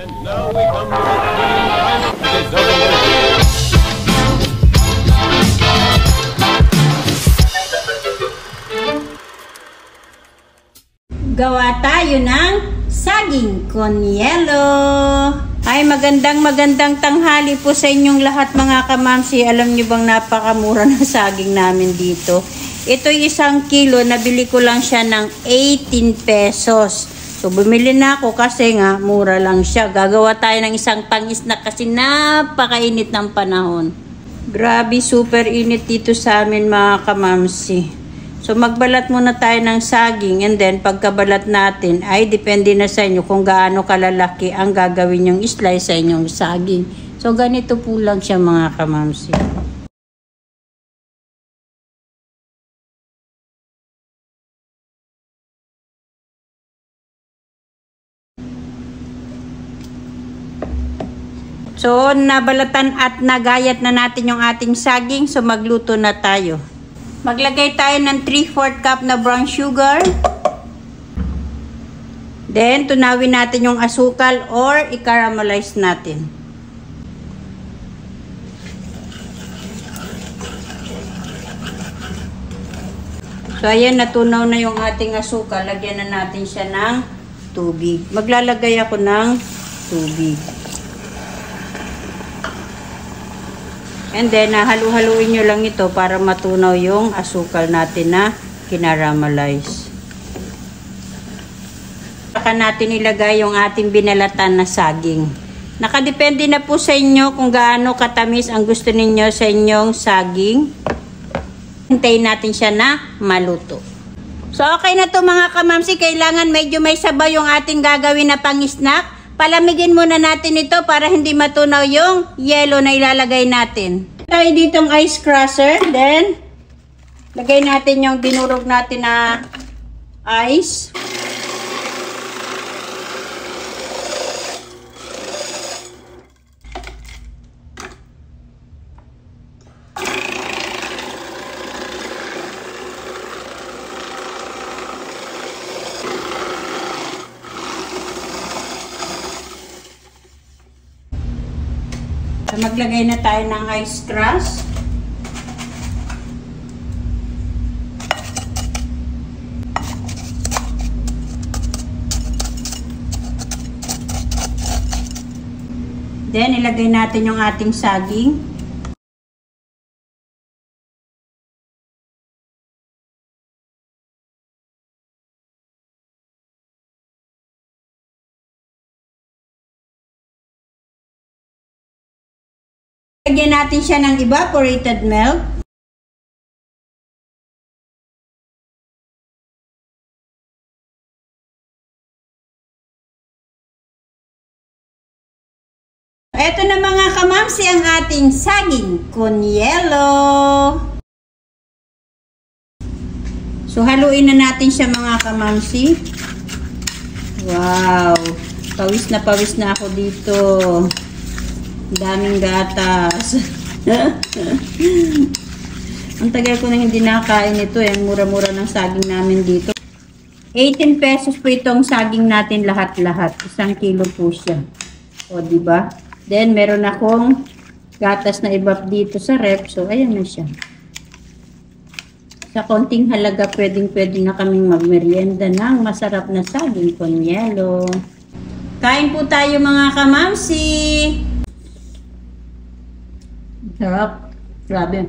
And now we come to the final deserving. Gawa tayo ng saging con yelo. Ay, magandang tanghali po sa inyong lahat mga kamamsi. Alam niyo bang napakamura ng saging namin dito? Ito'y 1 kilo, nabili ko lang siya ng 18 pesos. So, bumili na ako kasi nga, mura lang siya. Gagawa tayo ng isang pang-snack kasi napakainit ng panahon. Grabe, super init dito sa amin mga kamamsi. So, magbalat muna tayo ng saging and then pagkabalat natin ay depende na sa inyo kung gaano kalalaki ang gagawin yung slice sa inyong saging. So, ganito po lang siya mga kamamsi. So, nabalatan at nagayat na natin yung ating saging. So, magluto na tayo. Maglagay tayo ng 3/4 cup na brown sugar. Then, tunawin natin yung asukal or i-caramelize natin. So, ayan, natunaw na yung ating asukal. Lagyan na natin siya ng tubig. Maglalagay ako ng tubig. And then, halu-haluin nyo lang ito para matunaw yung asukal natin na kinaramelize. Saka natin ilagay yung ating binalatan na saging. Nakadepende na po sa inyo kung gaano katamis ang gusto ninyo sa inyong saging. Hintayin natin siya na maluto. So, okay na to mga kamamsi. Kailangan medyo may sabaw yung ating gagawin na pang-snack. Palamigin muna natin ito para hindi matunaw yung yelo na ilalagay natin. Tayo ditong ice crusher. Then, lagay natin yung dinurog natin na ice. So, maglagay na tayo ng ice crust. Then, ilagay natin yung ating saging. Lagyan natin siya ng evaporated milk. Ito na mga kamamsi ang ating saging con yelo. So, haluin na natin siya mga kamamsi. Wow! Pawis na ako dito. Daming gatas. Ang tagal ko na hindi nakain ito. Ang mura-mura ng saging namin dito. 18 pesos po itong saging natin lahat-lahat. 1 kilo po siya. O, diba? Then, meron akong gatas na ibap dito sa ref. So, ayan na siya. Sa konting halaga, pwedeng-pwede na kaming magmerienda ng masarap na saging con yelo. Kain po tayo mga kamamsi! Sarap. Grabe.